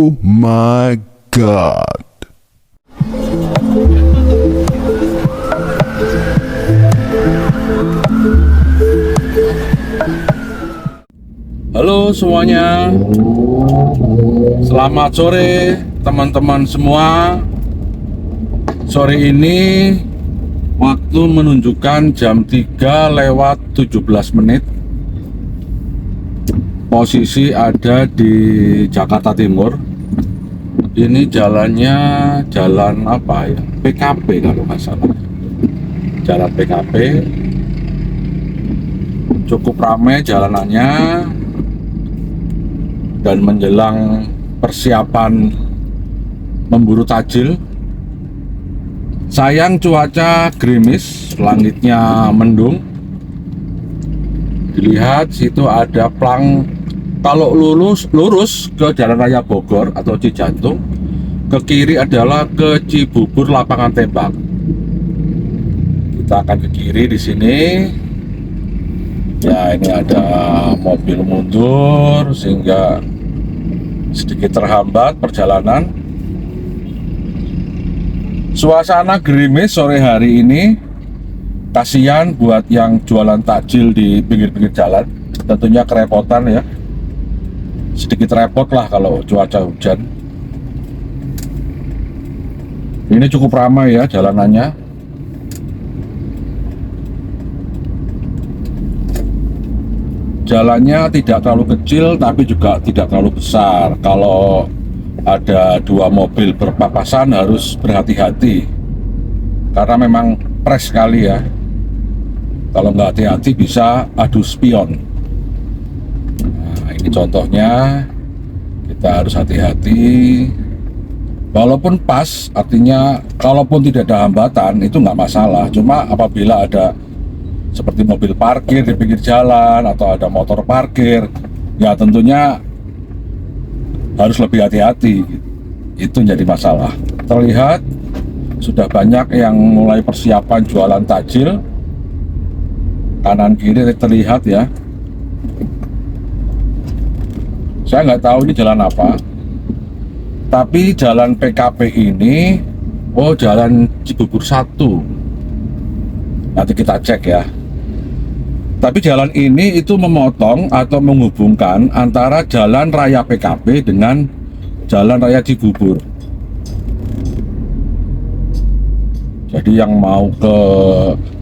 Oh my God. Halo semuanya, selamat sore teman-teman semua. Sore ini waktu menunjukkan jam 3:17. Posisi ada di Jakarta Timur. Ini jalannya jalan apa ya? PKP kalau nggak salah. Jalan PKP. Cukup ramai jalanannya. Dan menjelang persiapan memburu takjil. Sayang cuaca gerimis, langitnya mendung. Dilihat situ ada plang. Kalau lurus ke Jalan Raya Bogor atau Cijantung, ke kiri adalah ke Cibubur Lapangan Tembak. Kita akan ke kiri di sini. Ya, ini ada mobil mundur sehingga sedikit terhambat perjalanan. Suasana gerimis sore hari ini. Kasihan buat yang jualan takjil di pinggir-pinggir jalan. Tentunya kerepotan ya. Sedikit repot lah kalau cuaca hujan. Ini cukup ramai ya jalanannya. Jalannya tidak terlalu kecil tapi juga tidak terlalu besar. Kalau ada dua mobil berpapasan harus berhati-hati. Karena memang pres sekali ya. Kalau nggak hati-hati bisa adu spion. Nah, ini contohnya. Kita harus hati-hati. Walaupun pas, artinya kalaupun tidak ada hambatan itu nggak masalah. Cuma apabila ada seperti mobil parkir di pinggir jalan atau ada motor parkir, ya tentunya harus lebih hati-hati. Itu jadi masalah. Terlihat sudah banyak yang mulai persiapan jualan takjil. Kanan kiri terlihat ya. Saya nggak tahu ini jalan apa. Tapi jalan PKP ini, oh jalan Cibubur 1. Nanti kita cek ya. Tapi jalan ini itu memotong atau menghubungkan antara jalan raya PKP dengan jalan raya Cibubur. Jadi yang mau ke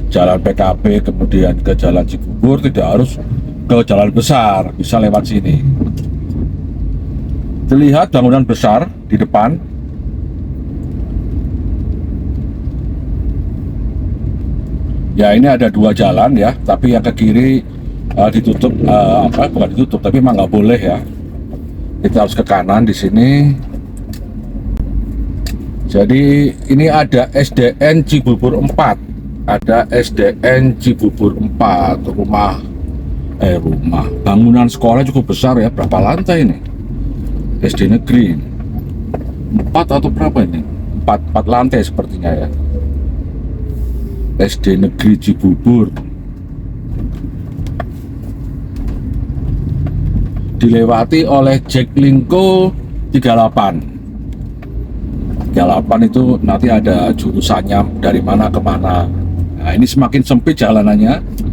jalan PKP kemudian ke jalan Cibubur tidak harus ke jalan besar, bisa lewat sini. Terlihat bangunan besar di depan. Ya, ini ada dua jalan ya, tapi yang ke kiri ditutup, bukan ditutup, tapi memang nggak boleh ya. Kita harus ke kanan di sini. Jadi ini ada SDN Cibubur 4, ada SDN Cibubur 4, rumah bangunan sekolah cukup besar ya. Berapa lantai ini? SD negeri 4 atau berapa ini? 4 lantai sepertinya ya. SD Negeri Cibubur. Dilewati oleh Jaklingko 38. 38 itu nanti ada jurusannya dari mana ke mana. Nah, ini semakin sempit jalanannya.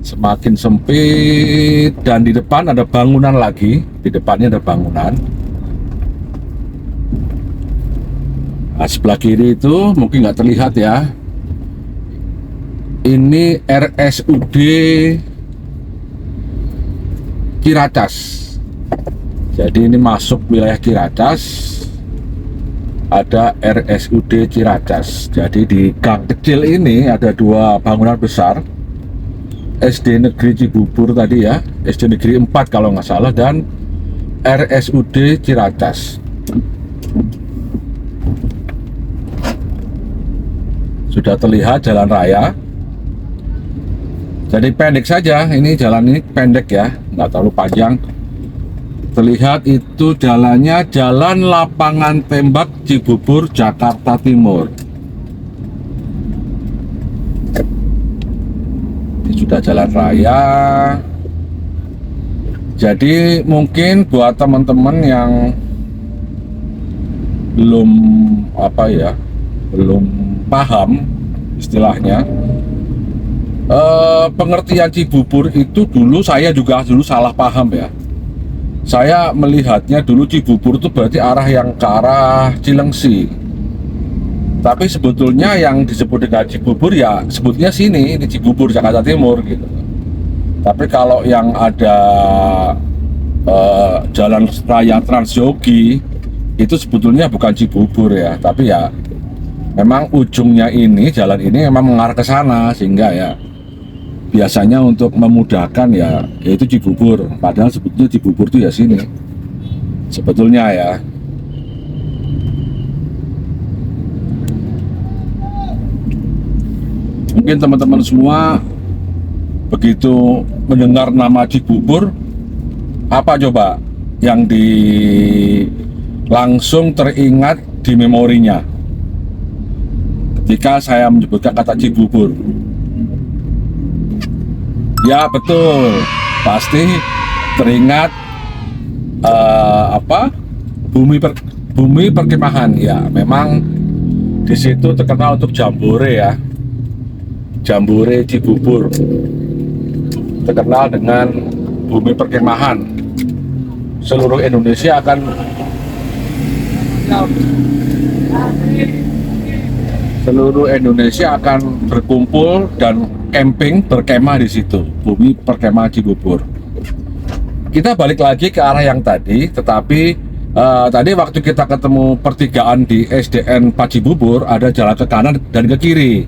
Semakin sempit dan di depan ada bangunan lagi. Di depannya ada bangunan. Nah, sebelah kiri itu mungkin nggak terlihat ya. Ini RSUD Ciracas. Jadi ini masuk wilayah Ciracas. Ada RSUD Ciracas. Jadi di gang kecil ini ada dua bangunan besar. SD Negeri Cibubur tadi ya, SD Negeri 4 kalau nggak salah, dan RSUD Ciracas. Sudah terlihat jalan raya. Jadi pendek saja, ini jalan ini pendek ya, nggak terlalu panjang. Terlihat itu jalannya Jalan Lapangan Tembak Cibubur, Jakarta Timur. Ini sudah jalan raya. Jadi mungkin buat teman-teman yang belum belum paham istilahnya, pengertian Cibubur itu dulu saya juga salah paham ya. Saya melihatnya dulu Cibubur itu berarti arah yang ke arah Cilengsi. Tapi sebetulnya yang disebut dengan Cibubur ya sebutnya sini, di Cibubur, Jakarta Timur gitu. Tapi kalau yang ada jalan raya Transyogi itu sebetulnya bukan Cibubur ya, tapi ya memang ujungnya ini, jalan ini memang mengarah ke sana, sehingga ya biasanya untuk memudahkan ya yaitu Cibubur, padahal sebetulnya Cibubur itu ya sini sebetulnya ya. Mungkin teman-teman semua begitu mendengar nama Cibubur, apa coba yang langsung teringat di memorinya ketika saya menyebutkan kata Cibubur? Ya betul, pasti teringat bumi perkemahan ya. Memang di situ terkenal untuk jambore ya, jambore Cibubur, terkenal dengan bumi perkemahan. Seluruh Indonesia akan berkumpul dan camping, berkemah di situ, bumi perkemahan Cibubur. Kita balik lagi ke arah yang tadi, tetapi tadi waktu kita ketemu pertigaan di SDN 4 Cibubur, ada jalan ke kanan dan ke kiri.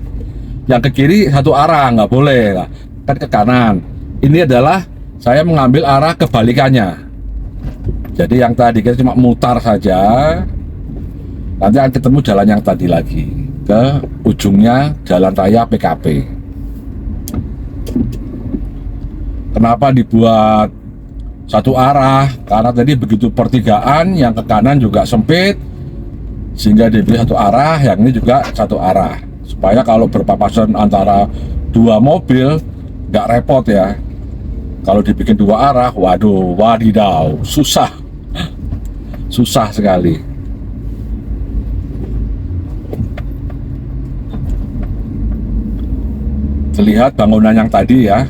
Yang ke kiri satu arah, nggak boleh lah, kan ke kanan. Ini adalah saya mengambil arah kebalikannya. Jadi yang tadi kita cuma mutar saja, nanti akan ketemu jalan yang tadi lagi, ke ujungnya jalan raya PKP. Kenapa dibuat satu arah? Karena tadi begitu pertigaan, yang ke kanan juga sempit, sehingga diberi satu arah, yang ini juga satu arah, supaya kalau berpapasan antara dua mobil nggak repot ya. Kalau dibikin dua arah, waduh, wadidaw, susah sekali. Terlihat bangunan yang tadi ya.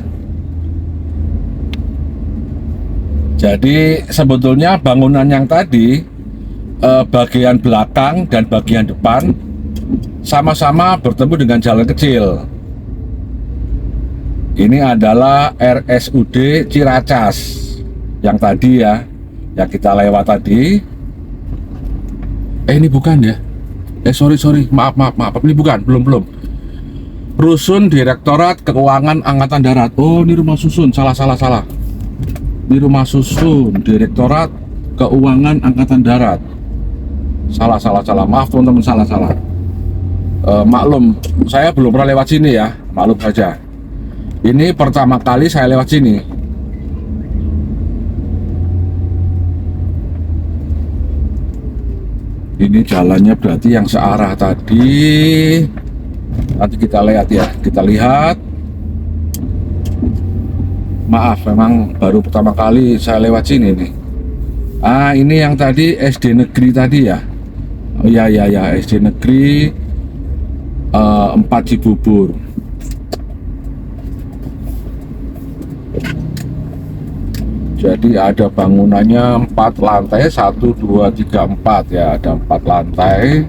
Jadi sebetulnya bangunan yang tadi, bagian belakang dan bagian depan sama-sama bertemu dengan jalan kecil. Ini adalah RSUD Ciracas yang tadi ya, yang kita lewat tadi. Ini bukan ya? Sorry, maaf, ini bukan, belum. Rusun Direktorat Keuangan Angkatan Darat. Oh, ini rumah susun, salah. Ini rumah susun Direktorat Keuangan Angkatan Darat. Salah. Maaf teman-teman, salah. Maklum, saya belum pernah lewat sini ya, maklum saja. Ini pertama kali saya lewat sini. Ini jalannya berarti yang searah tadi. Nanti kita lihat ya, Maaf, memang baru pertama kali saya lewat sini nih. Ini yang tadi SD Negeri tadi ya. Oh ya, SD Negeri 4 Cibubur. Jadi ada bangunannya 4 lantai, 1, 2, 3, 4 ya, ada 4 lantai.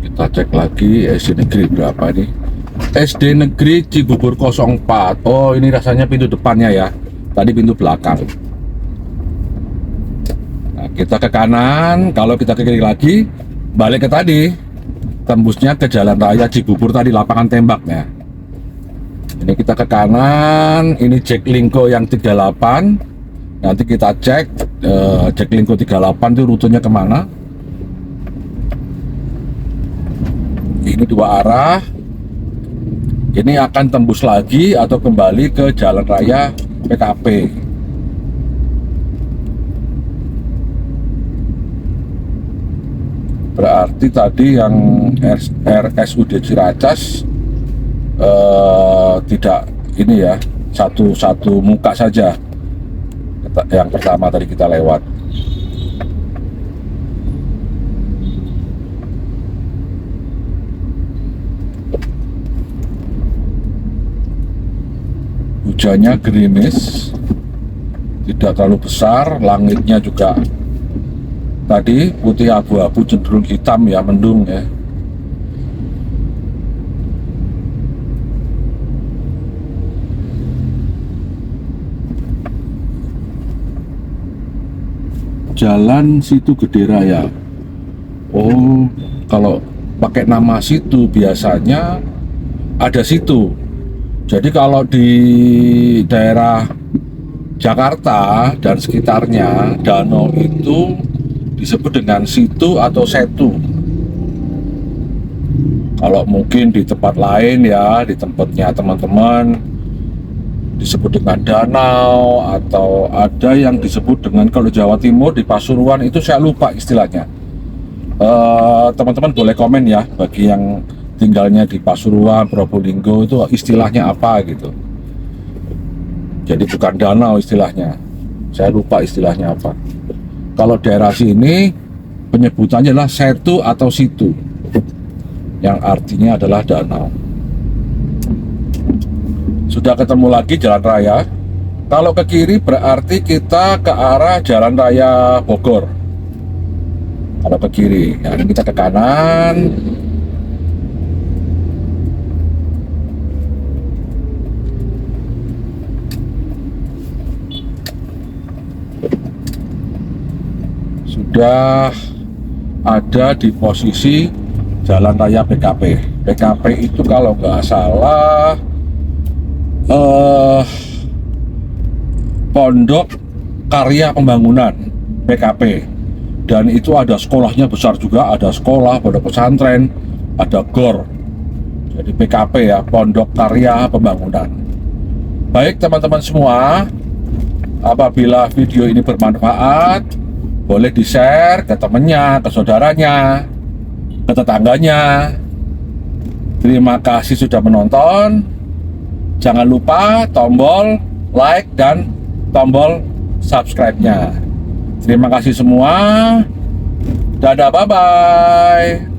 Kita cek lagi SD Negeri berapa nih. SD Negeri Cibubur 04. Oh, ini rasanya pintu depannya ya, tadi pintu belakang. Nah, kita ke kanan. Kalau kita ke kiri lagi, balik ke tadi, tembusnya ke jalan raya Cibubur tadi, lapangan tembaknya. Ini kita ke kanan. Ini Jaklingko yang 38. Nanti kita cek Jaklingko 38 itu rutenya kemana. Ini 2 arah. Ini akan tembus lagi atau kembali ke jalan raya PKP. Berarti tadi yang RSUD Ciracas tidak ini ya, satu muka saja. Yang pertama tadi kita lewat. Hujannya gerimis, tidak terlalu besar, langitnya juga tadi putih abu-abu cenderung hitam ya, mendung ya. Jalan Situ Gede Raya. Oh, kalau pakai nama situ biasanya ada situ. Jadi kalau di daerah Jakarta dan sekitarnya, danau itu disebut dengan situ atau setu. Kalau mungkin di tempat lain ya, di tempatnya teman-teman disebut dengan danau, atau ada yang disebut dengan, kalau Jawa Timur di Pasuruan itu saya lupa istilahnya. Teman-teman boleh komen ya, bagi yang tinggalnya di Pasuruan, Probolinggo itu istilahnya apa gitu. Jadi bukan danau istilahnya, saya lupa istilahnya apa. Kalau daerah sini penyebutannya adalah setu atau situ, yang artinya adalah danau. Sudah ketemu lagi jalan raya. Kalau ke kiri berarti kita ke arah Jalan Raya Bogor. Kalau ke kiri, ya, ini kita ke kanan. Sudah ada di posisi Jalan Raya PKP. PKP itu kalau nggak salah Pondok Karya Pembangunan PKP, dan itu ada sekolahnya besar juga, ada sekolah, pondok pesantren, ada GOR. Jadi PKP ya, Pondok Karya Pembangunan. Baik teman-teman semua, apabila video ini bermanfaat, boleh di-share ke temennya, ke saudaranya, ke tetangganya. Terima kasih sudah menonton. Jangan lupa tombol like dan tombol subscribe-nya. Terima kasih semua. Dadah, bye-bye.